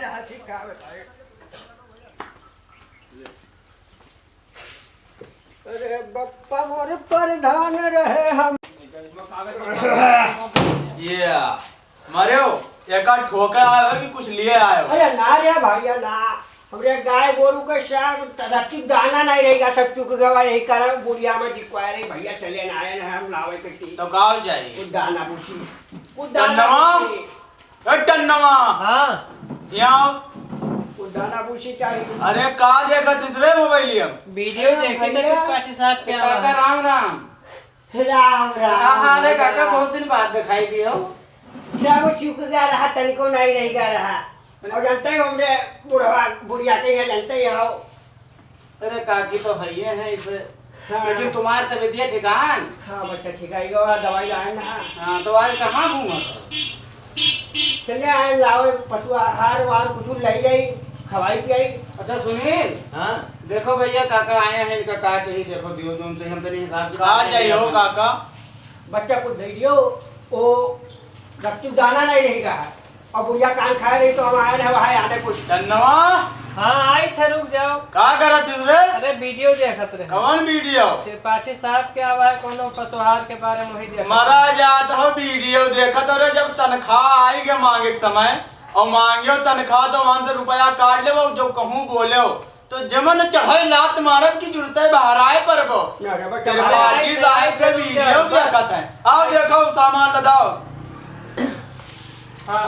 हाथी का बताए। अरे बप्पा मोरे प्रधान रहे हम। ये मरे हो एक ठोकर आए हो कि कुछ लिए आए हो? अरे ना रे भैया ना, हमरे गाय गोरू के साथ रत्ती दाना नहीं रहेगा, सब चुक गवा यही कारण बुढ़िया में दिखवाए रही भैया चले ना आए ना हम लावे के टी तो काव चाहिए कुछ दाना पूछी कुछ टन्नवा हाँ यहाँ कुछ दाना पूछी चाहिए। अरे का देखा तीसरे मोबाइल हम वीडियो देखे थे कुछ पार्टी साहब क्या काका राम राम। राम राम। हाले काका बहुत दिन बाद दिखाई दियो। सब चुक गया रहा, तनिको नहीं रहेगा रहा। और जानते हो हमरे बुढ़वा बुढ़िया के यहाँ जानते ही हो। अरे काकी तो है इसे। हाँ। लेकिन तुम्हारी तबीयत ठिकान? हाँ बच्चा ठीक है, दवाई लाए ना। हाँ तो आज कहाँ घूमा? चले आए लाओ पशु आहार वार कुछ ले जाई खवाई पियाई। अच्छा सुनील, हाँ देखो भैया काका आए हैं, इनका का चाहिए देखो दियो तुम से हम तेरे हिसाब से का चाहिए हो काका? बच्चा को दे दियो, वो रत्ती दाना नहीं रहेगा और बुढ़िया कान खाए रही तो हम आए ना वहाँ आने कुछ। टन्नवा हाँ आई थे, रुक जाओ। का करा तीसरे? अरे वीडियो देखत रहे। कौन वीडियो? पार्टी साहब क्या हुआ है, कोनो पशुहार के बारे में वही देखत। मरा जात हो वीडियो देखत हो रे, जब तनख्वाह आई के मांगे के समय और मांगियो तनख्वाह तो वहां से रुपया काट ले वो जो कहूँ बोले हो तो जमन चढ़ाई लात मारब की जरूरत है बाहर आए पर वो तेरे पार्टी साहब के वीडियो देखत है। आओ देखो सामान लदाओ हाँ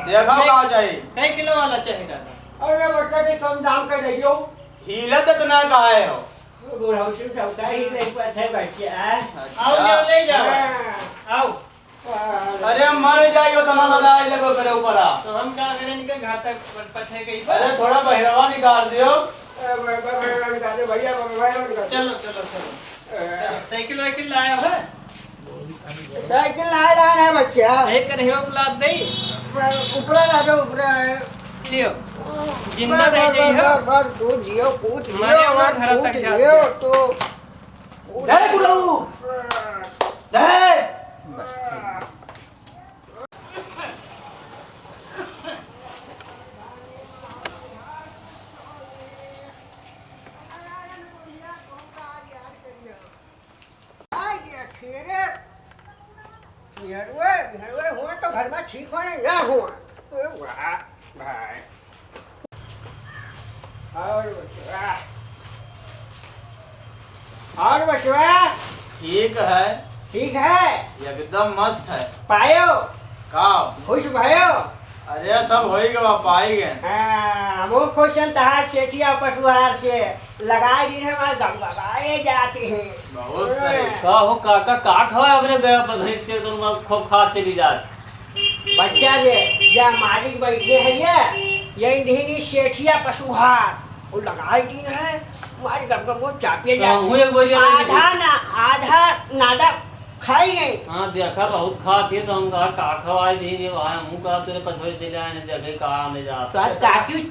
देखो का चाहिए। कई किलो वाला चाहिए? अरे बच्चा के कम दाम का दे दियो। हीलत इतना कहे हो? बुढ़ा उसी सबका ही नहीं पता है बच्चा। आओ जाओ ले जाओ आओ। अरे मर जाइयो तना लदाई देखो करे ऊपर आ। तो हम क्या करें, इनके घर तक पठे गई। अरे थोड़ा बहिरवा निकाल दियो। भैया चलो चलो चलो साइकिल वाइकिल लाया है? साइकिल लाए लाए है बच्चा। एक रहियो लाद दे ऊपरा ला दो ऊपरा। लियो जिंदा रह जाइयो। बस तू जियो पूछ जियो हमारे और घर पूछ तक जा जियो तो दे गुरु दे हुआ तो घर में ठीक होने ना हुआ। वाह भाई और बचवा ठीक है ठीक है एकदम मस्त है। पायो का खुश भयो। अरे सब हो गया पाई गए। हम खुश हैं तहार सेठिया पशुहार से लगाए दिन हमारे गम लगाए जाते हैं। बहुत सही। का हो काका का खवा अपने गया पर भैंस से तुम खूब खा चली जात। बच्चा रे या मालिक बैठे हैं ये इंधनी सेठिया पशुहार वो लगाए दिन है हमारे गम वो चापिए हूँ एक बोरिया जाते आधा नादा खाई गई। हाँ देखा बहुत खाती है तो हम कहा का खवाई दी वहाँ मुँह कहा तेरे पसवे चले आए जगह कहा में जा तो ताकि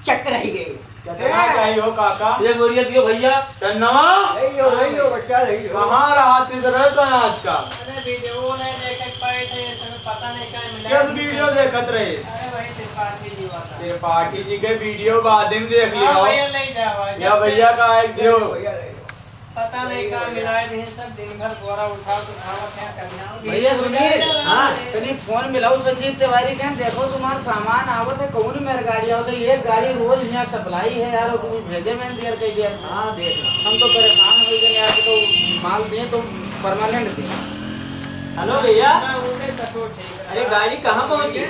चक रही गई। कितना चाहिए हो काका? एक बोरिया दियो भैया। टन्नवा रहियो बच्चा रहियो। कहाँ रहा तीसरे तो आज का? अरे वीडियो नहीं देख पाए थे, इसमें पता नहीं क्या मिला। किस वीडियो देखत रहे? अरे वही त्रिपाठी जी वाला। तेरे पार्टी जी के वीडियो बाद में देख लियो। हाँ भैया ले जाओ। या भैया का एक दियो। पता नहीं कहाँ मिलाए थे, सब दिन भर बोरा उठाओ क्या करना। भैया सुनील, हाँ कहीं फोन मिलाओ संजीत तिवारी कहें देखो तुम्हारा सामान आवत है कौन मेरे गाड़ी आवत है ये गाड़ी रोज यहाँ सप्लाई है यार और तुम भेजे मैंने दिया कह दिया। हाँ देख हम तो परेशान हो गए यार तो माल दिए तो परमानेंट दिए। हेलो भैया सपोर्ट है। अरे गाड़ी कहाँ पहुँची?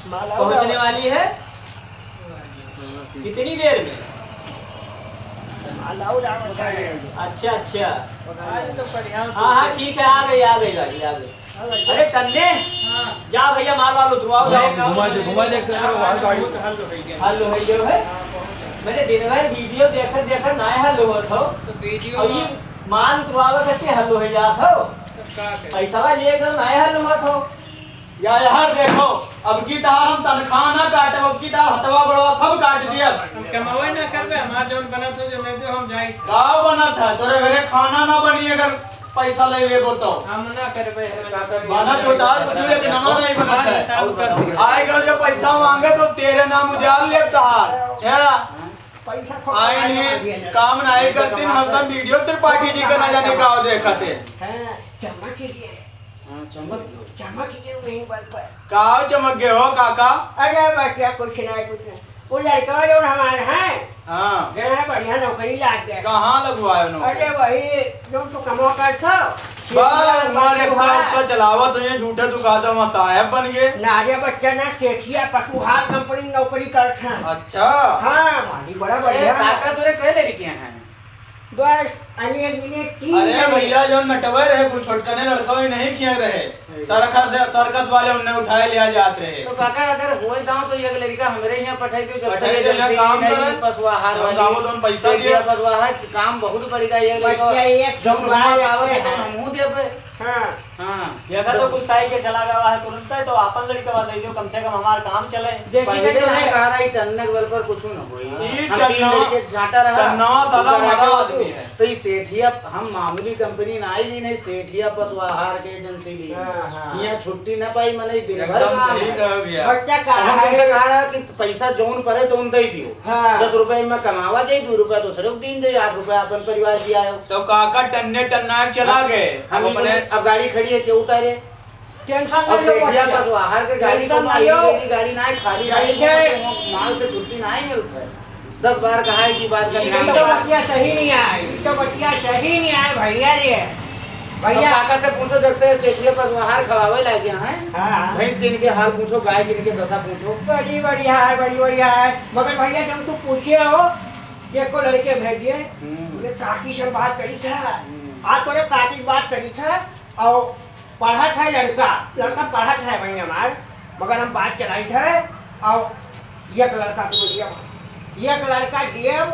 पहुँचने वाली है कितनी देर में? अच्छा अच्छा आज तो बढ़िया। हाँ हाँ ठीक है आ गई गाड़ी आ गई। अरे कन्ने जा भैया माल वाल उतरवाओ जाओ। घुमा दे हल्लो है मैंने दिन भर वीडियो देखकर ना हल्लो हो तो वीडियो और ये माल उतरवावे करके हल्लो हो जात हो पैसा लेकर ना हल्लो हो तो या यार देखो अब की तार हम तनख्वाह ना काटे अब की तार हथवा बड़वा सब काट दिया। हम कमावे ना करबे हमार जोन बना तो जो ले दो हम जाई। गाँव बना था तोरे घरे खाना ना बनी अगर पैसा ले ले बोतो हम ना करबे माना तो तार कुछ एक नवा नहीं बनता है हिसाब कर दिया। आएगा जो पैसा मांगे तो तेरे नाम उजाड़ ले तार है पैसा आई नहीं काम नहीं करती हरदम वीडियो त्रिपाठी जी का ना जाने का देखते हाँ, चमक कीजिए हाँ, चमक चमक कीजिए नहीं बल पर। का चमक गए हो काका अरे बच्चा कुछ नहीं वो लड़का जो हमारे हैं हाँ जो है बढ़िया नौकरी लाग गए। कहाँ लगवाए अरे नौकरी वही जो तू कमा कर था बस उमर 100 चलावा तो ये झूठे तू कहा था साहब बन गए नारे बच्चा ना सेठिया पशुहार कंपनी नौकरी करता है। अच्छा हाँ माली बड़ा ए, बढ़िया काका तुरे कई लड़कियां हैं? बस अने गिने 3 अरे भैया जो नटवे रहे कुछ छोटकने लड़का ही नहीं किए रहे सर्कस वाले उन्हें उठाए लिया जाते रहे तो काका अगर हो जाओ तो ये लड़का हमारे यहाँ पठाई दो जब पठाई से दो, यहाँ एजेंसी काम नहीं, करे। पशुआहार हम वाली गाँव दोन पैसा दिए। सेठिया पशुआहार काम बहुत बढ़ेगा ये लड़का बच्चा एक जब जुगाड़ वहाँ पावत है रखते तो हैं। हम मुँह देबे हाँ हाँ देखा तो कुछ साई के चला गया है तुरंत है तो आपन लड़के बात दे दो कम से कम हमारा काम चले देखिए पहले तो हम है कह रहा है टन्ने के बल पर कुछ न होई ई हम 3 टन्ना- लड़के छाटा रहा टन्नावा साला ऊपर हमारा आके आदमी है। तो ये सेठिया हम मामूली कंपनी ना आई ली नहीं सेठिया पशुआहार के एजेंसी ली हाँ, हाँ। यहाँ छुट्टी न पाई मैंने दिन भर एकदम काम सही है। कह भैया बच्चा तो हम कहा तुमसे है कहा रहा कि पैसा जोन पड़े तो उन दे दियो हाँ। 10 रुपए में कमावा जाए 2 रुपए दूसरे को दिन दे 8 रुपए अपन परिवार की आयो तो काका टन्ने टन्ना चला गए हम हम अपने अब गाड़ी खड़ी है क्यों उतारे टेंशन अब नहीं लो सेठिया बच्चा। पशुआहार के गाड़ी को टेंशन आई नहीं लो। गई गाड़ी ना है, खाली गाड़ी जैसे- माल से छुट्टी ना ही मिलता है 10 बार कहा है कि बात का ये ध्यान तो रखना। बच्चा सही नहीं आए ये तो बच्चा सही नहीं आए भैया रे अब भैया काका से पूछो जब से सेठिया पशुआहार खवावे लागे हैं हाँ भैंस के इनके हाल पूछो गाय के इनके दशा पूछो बड़ी बढ़िया है बड़ी बढ़िया है मगर भैया जब तू पूछे हो एक को लड़के भेज दिए बोले काकी से बात करी था आज तोरे काकी से बात करी था और पढ़ा था लड़का पढ़ा था भाई हमार मगर हम बात चलाई थे और एक लड़का तो दिया एक लड़का देव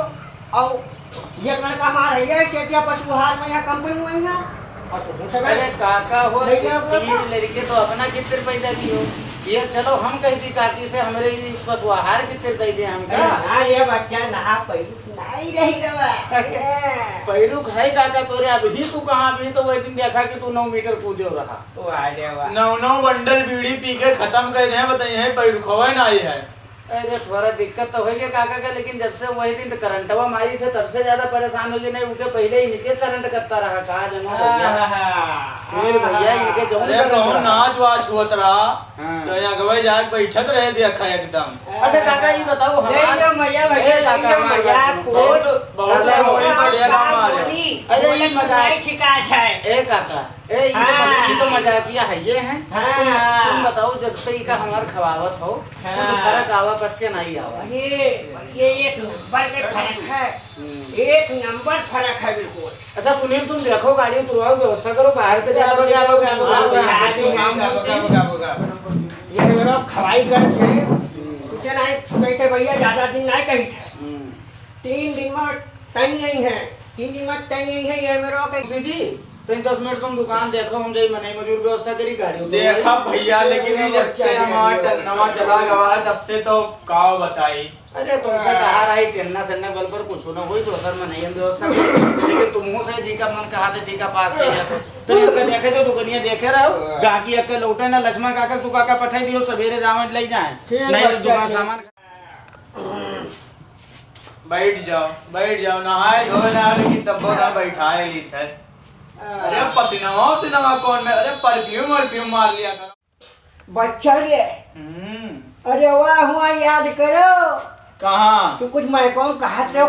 और एक लड़का हमारा है सेठिया पशुहार में यहाँ कंपनी में यहाँ और तो सब अरे काका हो नहीं क्या बोला? 3 लड़के तो अपना कितने पैदा की हो ये चलो हम कहती काकी से हमारे ये पशुआहार कितने दे दिए हम क्या ना ये बच्चा नहा पही नहीं रही गवा पैरुक है काका तोरे अभी तू कहाँ भी तो वही दिन देखा कि तू 9 मीटर कूदे रहा वाह रे वाह 9 बंडल बीड़ी पी के खत्म कर दे बताइए पैरुखवा ना आई है अरे थोड़ा दिक्कत तो होगी काका का लेकिन जब से वही दिन करंटवा मारी से तब से ज्यादा परेशान हो गए नहीं उनके पहले ही इनके करंट करता रहा कहा जमा भैया फिर भैया इनके जौन अरे करंट कहूँ रहा। नाच वाच होत रहा हाँ। तो यहाँ गवे जाके बैठत रहे देखा एकदम अच्छा काका ये बताओ हमारा मजा भैया ए, काका, हमारी मजा बात सुनो। बहुत बहुत अरे, रोड़ी पड़ेगा मारे अरे ये मजाक शिकायत है ए काका ए ये तो मजाकिया है ये हैं हाँ। तुम बताओ जब से इका हमार खवावत हो हाँ। कुछ फर्क आवा बस के नहीं आवा ये एक नंबर के फर्क है एक नंबर फर्क है बिल्कुल अच्छा सुनील तुम देखो गाड़ी उतरवाओ व्यवस्था करो बाहर से जाकर ले जाओ काम होती ये मेरा खवाई करके कुछ नहीं कहते भैया ज्यादा दिन नहीं कही थे 3 दिन में तय नहीं है 3 दिन में तय नहीं है ये मेरा किसी जी तो 10 मिनट तुम दुकान देखो हम जाई मने मजूर व्यवस्था करी गाड़ी उतरवाई। देखा भैया लेकिन ये जब से हमारा टन्नवा चला गवा है तब से तो काव बताई अरे तुमसे कहा रहा है टेन्ना सन्ना बल पर कुछ ना होई तो असर में नहीं हम व्यवस्था करी लेकिन तुमहू से जी का मन कहा थे जी का पास कर जाते तो ऐसे देखे तो दुकानिया देखे रहो गाकी अक्के लौटे ना लक्ष्मण काका तू काका पठाई दियो सवेरे जावन ले जाए ठीक नहीं तो बच्चा, दुकान ठीक। सामान बैठ जाओ नहाए धोए ना लेकिन तब ना बैठाए ली थे अरे पसीनावा सिनेमा कौन में अरे परफ्यूम मार लिया करो बच्चा रे हम्म, अरे वाह हुआ याद करो कहाँ तू कुछ मैं कौन कहत रहो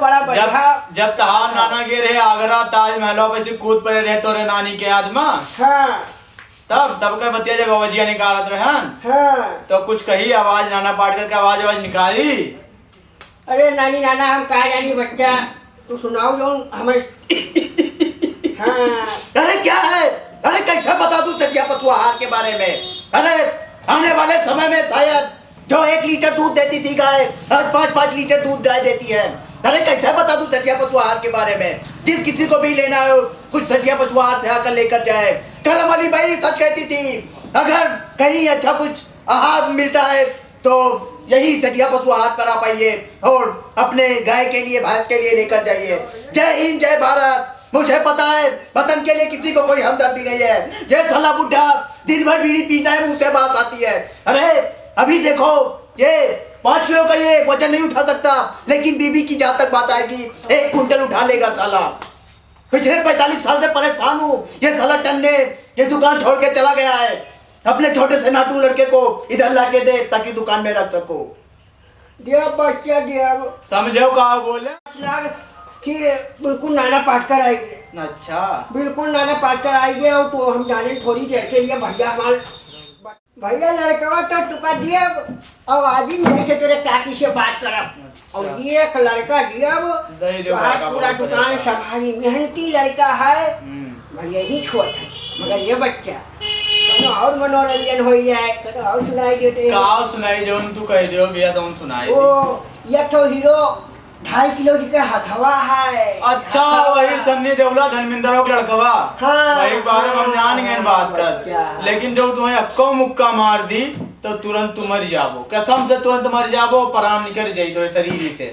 बड़ा जब बढ़िया जब तहार नाना गे रहे आगरा ताजमहलों पे से कूद पड़े रहे तोरे नानी के याद में हाँ तब के बतिया जब आवाजिया निकालत रहन हाँ तो कुछ कही आवाज नाना पाटकर के आवाज निकाली अरे नानी नाना हम कहा जानी बच्चा तू सुनाओ जो हमें हाँ अरे क्या है अरे कैसे बता दूं सटिया पशुआहार के बारे में अरे आने वाले समय में शायद जो 1 लीटर दूध देती थी गाय आज 5-5 लीटर दूध गाय देती है अरे कैसे बता दूं सटिया पशुआहार के बारे में जिस किसी को भी लेना हो कुछ सटिया पशुआहार से आकर लेकर जाए कल हमारी भाई सच कहती थी अगर कहीं अच्छा कुछ आहार मिलता है तो यही सटिया पशुआहार पर आप आइए और अपने गाय के लिए भैंस के लिए लेकर जाइए जय हिंद जय भारत मुझे पता है वतन के लिए किसी को कोई हमदर्दी नहीं है। ये साला बुढ़ा दिन भर बीड़ी पीता है, मुंह से बात आती है। अरे अभी देखो ये 5 किलो का ये वजन नहीं उठा सकता, लेकिन बीबी की जहां तक बात आएगी 1 कुंटल उठा लेगा साला। पिछले 45 साल से परेशान हूँ। ये साला टन्ने ये दुकान छोड़ के चला गया है। अपने छोटे से नाटू लड़के को इधर ला के दे ताकि दुकान में रख सको। दिया बच्चा दिया समझो का बोले। कि बिल्कुल नाना पाटकर आएंगे। अच्छा बिल्कुल नाना पाटकर आएंगे और तो हम जाने थोड़ी देर के लिए भैया हमारे भैया लड़का तो तुका दिया और आज ही नहीं थे तेरे काकी से बात करब और ये एक लड़का दिया पूरा दुकान संभाली, मेहनती लड़का है भैया ही छोट है मगर ये बच्चा तो और मनोरंजन हो जाए तो और सुनाई देते का सुनाई जो तू कह दियो भैया तो हम सुनाई वो ये तो हीरो 2.5 किलो का हथवा है। अच्छा वही सन्नी देवला धर्मेंद्र का लड़कवा। हाँ, वही बारे में हम जान गए बात कर, अच्छा। लेकिन जब तुम्हें अक्को मुक्का मार दी तो तुरंत तुम मर जाबो, कसम से तुरंत मर जाबो, प्राण निकल जाई तो शरीर से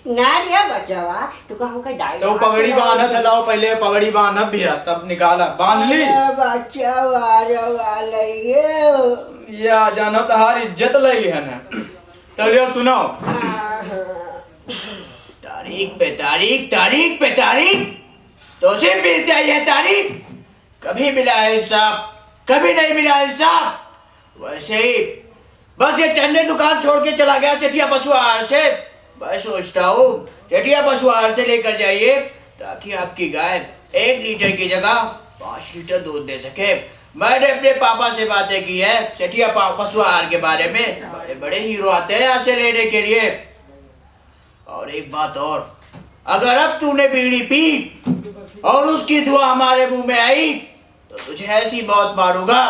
ना रिया बचावा तो कहूं का डाई तो पगड़ी बांधा था, लाओ पहले पगड़ी बांधा भी है तब निकाला बांध ली बचावा या जानो तो हार इज्जत लई है ना। तो लियो सुनो तारीख पे तारीख तारीख पे तारीख तो सिर्फ मिलती है ये तारीख, कभी मिला है इंसाफ कभी नहीं मिला इंसाफ। वैसे ही बस ये टन्ने दुकान छोड़ के चला गया सेठिया पशु आहार से। मैं सोचता हूँ सेठिया पशु आहार से लेकर जाइए ताकि आपकी गाय 1 लीटर की जगह 5 लीटर दूध दे सके। मैंने अपने पापा से बातें की है सेठिया पशु आहार के बारे में, बड़े बड़े हीरो आते हैं यहाँ से लेने के लिए। और एक बात और, अगर अब तूने बीड़ी पी और उसकी धुआं हमारे मुंह में आई तो तुझे ऐसी मौत मारूंगा,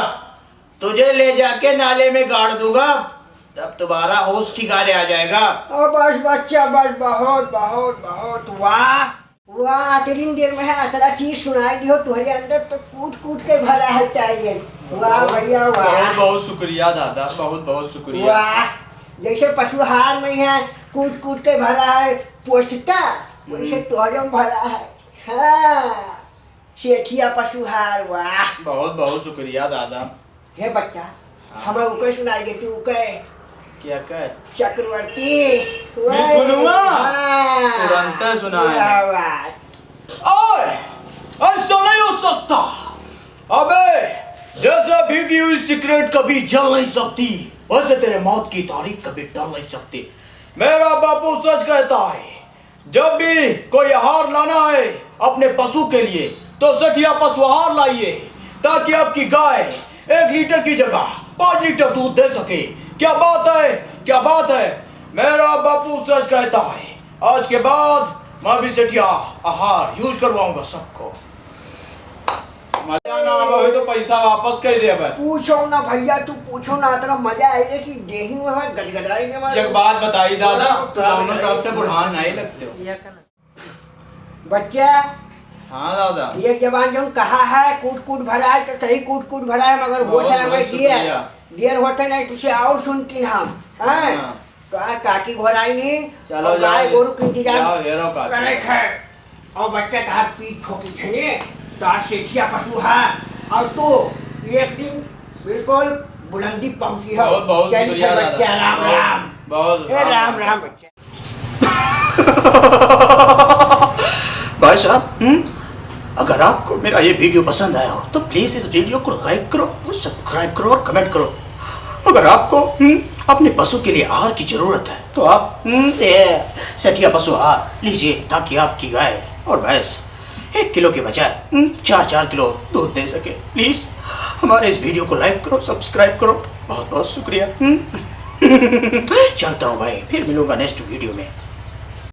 तुझे ले जाके नाले में गाड़ दूंगा, तब तुम्हारा होश ठिकाने आ जाएगा। बस बच्चा बस बहुत बहुत बहुत वाह वाह तेरी देर में है तेरा चीज सुनाई दी हो तुम्हारे अंदर तो कूट कूट के भरा है चाहिए। वाह भैया वाह बहुत बहुत शुक्रिया दादा, बहुत बहुत शुक्रिया। वाह जैसे पशुहार में है कूट कूट के भरा है पोषता वैसे तोहरे में भरा है। हाँ सेठिया पशुहार वाह बहुत बहुत शुक्रिया दादा। हे बच्चा हमें उके सुनाइए तू उके क्या कह चक्रवर्ती मिथुनुआ हाँ। तुरंत सुनाए। वाह, वाह। ओए ऐसा नहीं हो सकता, अबे जैसे भीगी हुई सिगरेट कभी जल नहीं सकती वैसे तेरे मौत की तारीख कभी टल नहीं सकती। मेरा बापू सच कहता है, जब भी कोई आहार लाना है अपने पशु के लिए तो सेठिया पशु आहार लाइए ताकि आपकी गाय 1 लीटर की जगह 5 लीटर दूध दे सके। क्या बात है, क्या बात है, मेरा बापू सच कहता है। आज के बाद मैं भी सेठिया आहार यूज करवाऊंगा सबको। मजा ना आवे तो पैसा वापस कर दे। पूछो ना भैया तू पूछो ना तेरा मजा आएगा कि देही में गजगजाएंगे। एक बात बताई दादा, तो दोनों तरफ से बुढ़ान नहीं लगते हो। बच्चा हाँ दादा ये जवान जो कहा है कूट कूट भरा है तो सही कूट कूट भरा है मगर बहुत होता है बहुत शुक्रिया। देर होते नहीं तुझे और सुनती हम हैं तो काकी घोड़ाई नहीं चलो और गाय गोरु के इंतजाम जाओ हेरो का करे खैर और बच्चा तार पीठ ठोकी छने तार सेठिया पशु है और तू एक दिन बिल्कुल बुलंदी पहुंची है। बहुत बहुत चल शुक्रिया चल बच्चा दादा। राम राम बहुत ए राम राम बच्चा। भाई साहब अगर आपको मेरा ये वीडियो पसंद आया हो तो प्लीज़ इस वीडियो को लाइक करो और सब्सक्राइब करो और कमेंट करो। अगर आपको अपने पशु के लिए आहार की ज़रूरत है तो आप सेठिया पशु आहार लीजिए ताकि आपकी गाय और भैंस 1 किलो के बजाय 4 किलो दूध दे सके। प्लीज़ हमारे इस वीडियो को लाइक करो सब्सक्राइब करो। बहुत बहुत शुक्रिया। चलता हूँ भाई, फिर मिलूंगा नेक्स्ट वीडियो में।